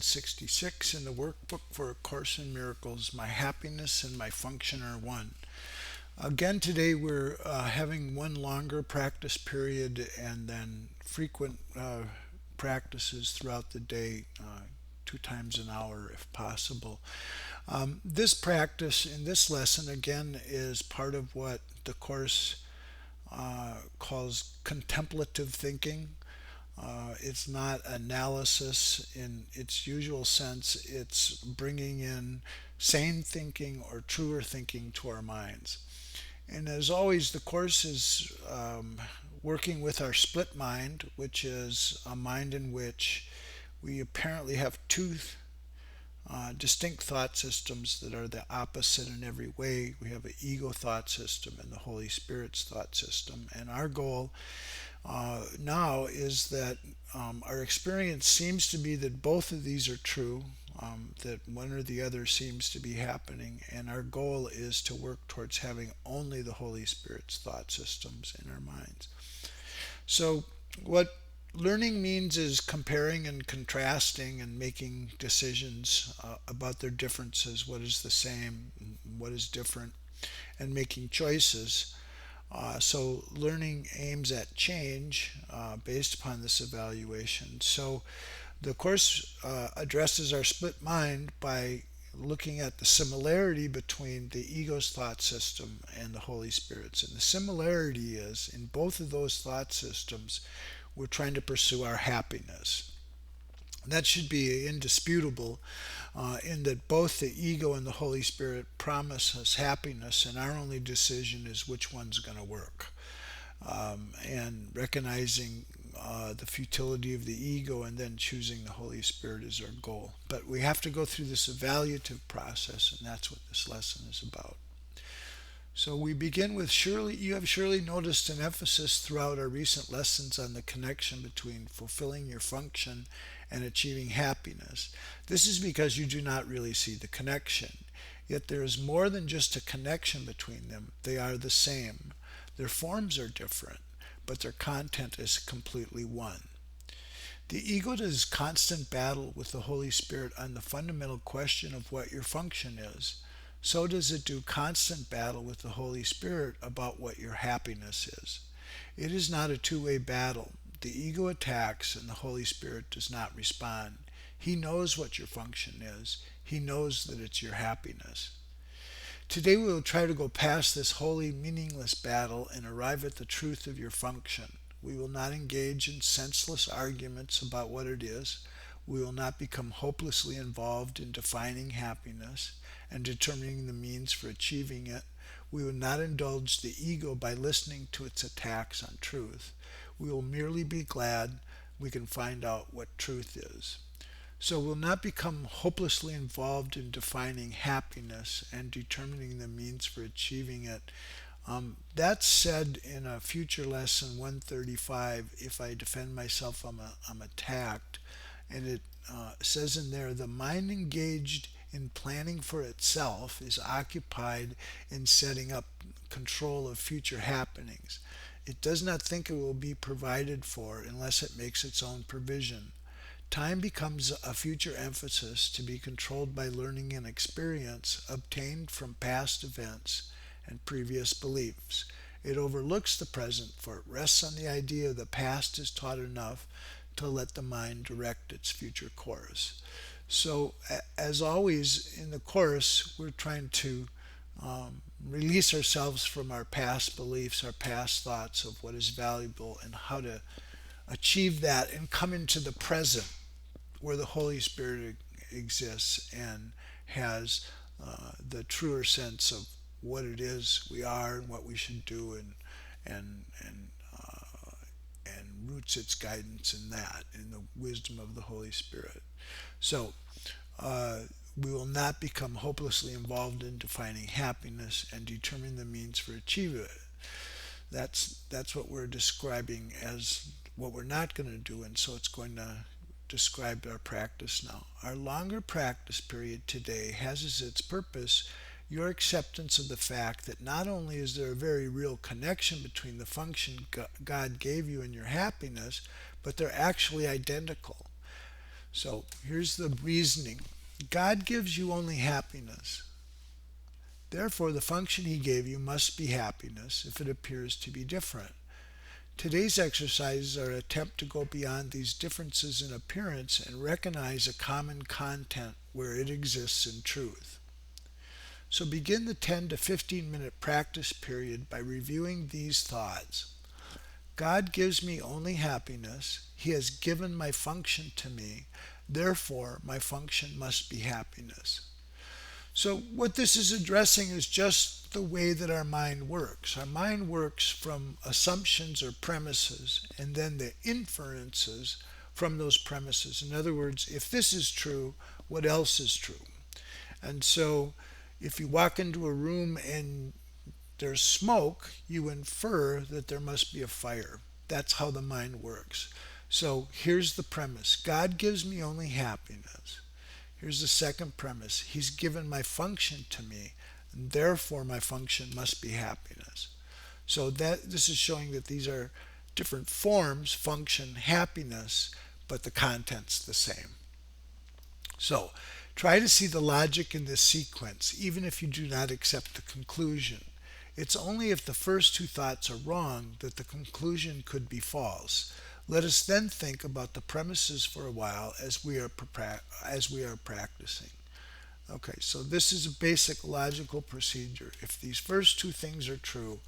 Lesson 66 in the Workbook for A Course in Miracles. My happiness and my function are one. Again, today we're having one longer practice period and then frequent practices throughout the day, 2 times an hour if possible. This practice in this lesson, again, is part of what the Course calls contemplative thinking. It's not analysis in its usual sense. It's bringing in sane thinking or truer thinking to our minds. And as always, the Course is working with our split mind, which is a mind in which we apparently have two distinct thought systems that are the opposite in every way. We have an ego thought system and the Holy Spirit's thought system. And our goal now is that our experience seems to be that both of these are true, that one or the other seems to be happening, and our goal is to work towards having only the Holy Spirit's thought systems in our minds. So, what learning means is comparing and contrasting and making decisions about their differences, what is the same, what is different, and making choices. So learning aims at change based upon this evaluation. So the Course addresses our split mind by looking at the similarity between the ego's thought system and the Holy Spirit's. And the similarity is in both of those thought systems, we're trying to pursue our happiness. That should be indisputable in that both the ego and the Holy Spirit promise us happiness, and our only decision is which one's going to work. And recognizing the futility of the ego and then choosing the Holy Spirit is our goal. But we have to go through this evaluative process, and that's what this lesson is about. So we begin with surely, you have surely noticed an emphasis throughout our recent lessons on the connection between fulfilling your function and achieving happiness. This is because you do not really see the connection. Yet there is more than just a connection between them. They are the same. Their forms are different, but their content is completely one. The ego does constant battle with the Holy Spirit on the fundamental question of what your function is. So does it do constant battle with the Holy Spirit about what your happiness is. It is not a two-way battle. The ego attacks and the Holy Spirit does not respond. He knows what your function is. He knows that it's your happiness. Today we will try to go past this wholly meaningless battle and arrive at the truth of your function. We will not engage in senseless arguments about what it is. We will not become hopelessly involved in defining happiness and determining the means for achieving it. We will not indulge the ego by listening to its attacks on truth. We will merely be glad we can find out what truth is. So we'll not become hopelessly involved in defining happiness and determining the means for achieving it. That's said in a future lesson 135, if I defend myself, I'm attacked. And it says in there, the mind engaged in planning for itself is occupied in setting up control of future happenings. It does not think it will be provided for unless it makes its own provision. Time becomes a future emphasis to be controlled by learning and experience obtained from past events and previous beliefs. It overlooks the present, for it rests on the idea the past is taught enough to let the mind direct its future course. So, as always in the Course, we're trying to release ourselves from our past beliefs, our past thoughts of what is valuable, and how to achieve that and come into the present where the Holy Spirit exists and has the truer sense of what it is we are and what we should do, and roots its guidance in that, in the wisdom of the Holy Spirit. So we will not become hopelessly involved in defining happiness and determining the means for achieving it. That's what we're describing as what we're not going to do, and so it's going to describe our practice now. Our longer practice period today has as its purpose your acceptance of the fact that not only is there a very real connection between the function God gave you and your happiness, but they're actually identical. So here's the reasoning. God gives you only happiness. Therefore, the function he gave you must be happiness if it appears to be different. Today's exercises are an attempt to go beyond these differences in appearance and recognize a common content where it exists in truth. So begin the 10 to 15-minute practice period by reviewing these thoughts. God gives me only happiness. He has given my function to me. Therefore, my function must be happiness. So, what this is addressing is just the way that our mind works. Our mind works from assumptions or premises and then the inferences from those premises. In other words, if this is true, what else is true? And so, if you walk into a room and there's smoke, you infer that there must be a fire. That's how the mind works. So, here's the premise: God gives me only happiness. Here's the second premise: He's given my function to me, and therefore my function must be happiness. So that this is showing that these are different forms: function, happiness, but the content's the same. So try to see the logic in this sequence, even if you do not accept the conclusion. It's only if the first two thoughts are wrong that the conclusion could be false. Let us then think about the premises for a while as we are practicing. Okay, so this is a basic logical procedure. If these first two things are true,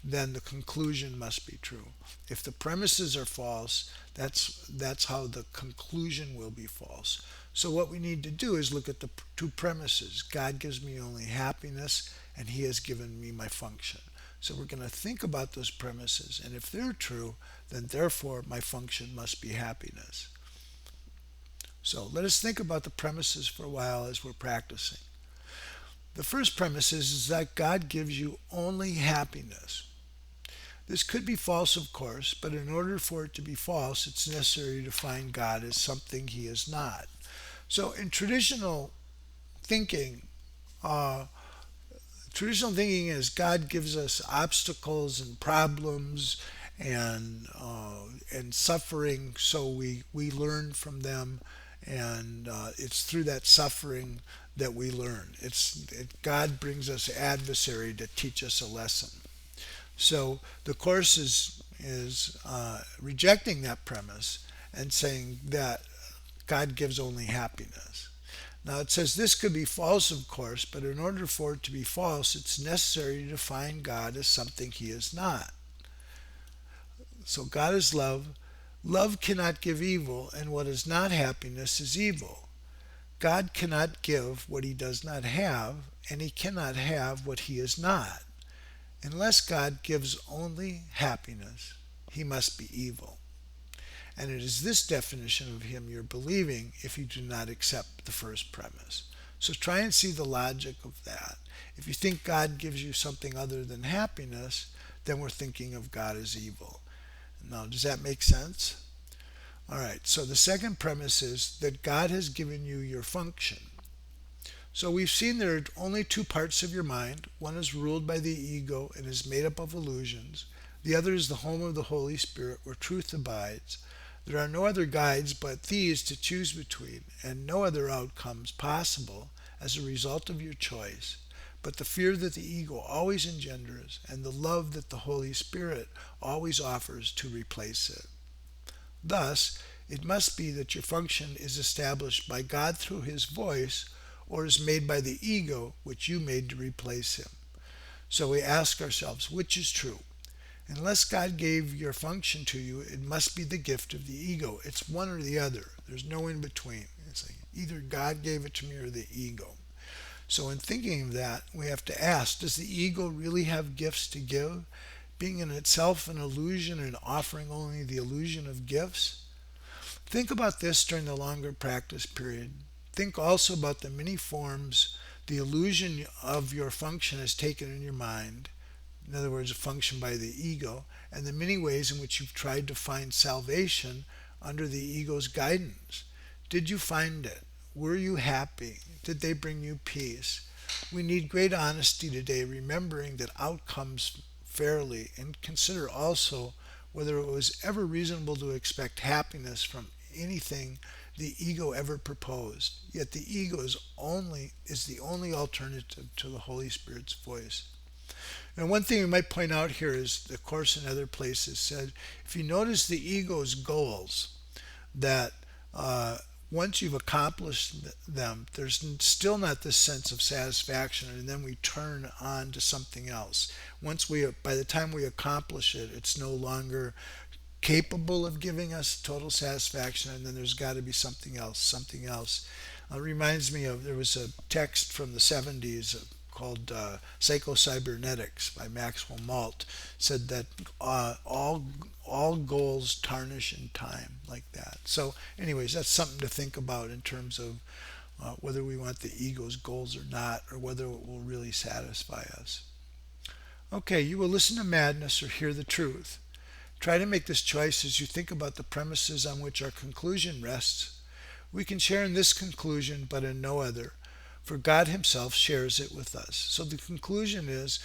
then the conclusion must be true. If the premises are false, that's how the conclusion will be false. So what we need to do is look at the two premises. God gives me only happiness, and he has given me my function. So we're going to think about those premises, and if they're true, then therefore my function must be happiness. So let us think about the premises for a while as we're practicing. The first premise is that God gives you only happiness. This could be false, of course, but in order for it to be false, it's necessary to define God as something he is not. So in thinking, uh, traditional thinking is God gives us obstacles and problems and suffering, so we learn from them, and it's through that suffering that we learn. God brings us adversary to teach us a lesson. So the course is rejecting that premise and saying that God gives only happiness. Now it says this could be false, of course, but in order for it to be false, it's necessary to define God as something he is not. So God is love. Love cannot give evil, and what is not happiness is evil. God cannot give what he does not have, and he cannot have what he is not. Unless God gives only happiness, he must be evil. And it is this definition of him you're believing if you do not accept the first premise. So try and see the logic of that. If you think God gives you something other than happiness, then we're thinking of God as evil. Now, does that make sense? All right, so the second premise is that God has given you your function. So we've seen there are only two parts of your mind. One is ruled by the ego and is made up of illusions. The other is the home of the Holy Spirit where truth abides. There are no other guides but these to choose between, and no other outcomes possible as a result of your choice, but the fear that the ego always engenders and the love that the Holy Spirit always offers to replace it. Thus, it must be that your function is established by God through his voice, or is made by the ego, which you made to replace him. So we ask ourselves, which is true? Unless God gave your function to you, it must be the gift of the ego. It's one or the other. There's no in between. It's like either God gave it to me or the ego. So in thinking of that, we have to ask, does the ego really have gifts to give, being in itself an illusion and offering only the illusion of gifts? Think about this during the longer practice period. Think also about the many forms the illusion of your function has taken in your mind. In other words, a function by the ego, and the many ways in which you've tried to find salvation under the ego's guidance. Did you find it? Were you happy? Did they bring you peace? We need great honesty today, remembering that outcomes fairly, and consider also whether it was ever reasonable to expect happiness from anything the ego ever proposed. Yet the ego is the only alternative to the Holy Spirit's voice. And one thing we might point out here is the Course in other places said, if you notice the ego's goals, that once you've accomplished them, there's still not this sense of satisfaction, and then we turn on to something else. By the time we accomplish it, it's no longer capable of giving us total satisfaction, and then there's got to be something else, something else. It reminds me of, there was a text from the 70s called Psycho-Cybernetics by Maxwell Malt, said that all goals tarnish in time, like that. So anyways, that's something to think about in terms of whether we want the ego's goals or not, or whether it will really satisfy us. Okay, you will listen to madness or hear the truth. Try to make this choice as you think about the premises on which our conclusion rests. We can share in this conclusion, but in no other, for God Himself shares it with us. So the conclusion is,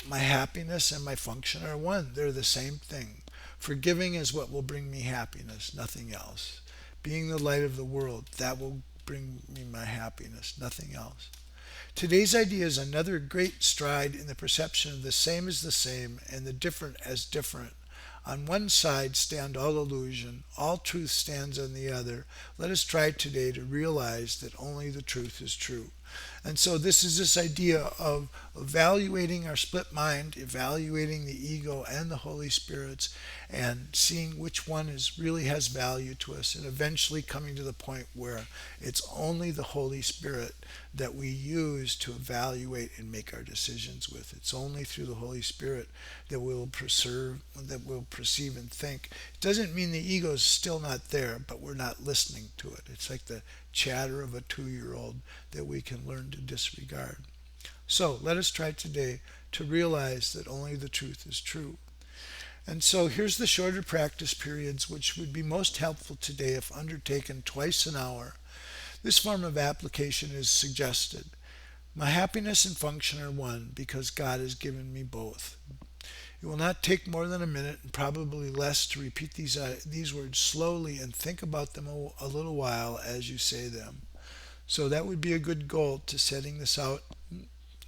my happiness and my function are one. They're the same thing. Forgiving is what will bring me happiness, nothing else. Being the light of the world, that will bring me my happiness, nothing else. Today's idea is another great stride in the perception of the same as the same and the different as different. On one side stand all illusion, all truth stands on the other. Let us try today to realize that only the truth is true. And so this is this idea of evaluating our split mind, evaluating the ego and the Holy Spirits, and seeing which one really has value to us, and eventually coming to the point where it's only the Holy Spirit that we use to evaluate and make our decisions with. It's only through the Holy Spirit that we'll perceive and think. It doesn't mean the ego is still not there, but we're not listening to it. It's like the chatter of a 2-year-old that we can learn to disregard. So let us try today to realize that only the truth is true. And so here's the shorter practice periods which would be most helpful today if undertaken twice an hour. This form of application is suggested. My happiness and function are one because God has given me both. It will not take more than a minute, and probably less, to repeat these words slowly and think about them a little while as you say them. So that would be a good goal to setting this out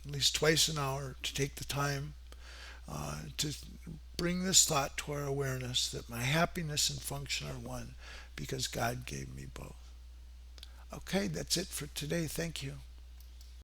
at least twice an hour, to take the time to bring this thought to our awareness that my happiness and function are one because God gave me both. Okay, that's it for today. Thank you.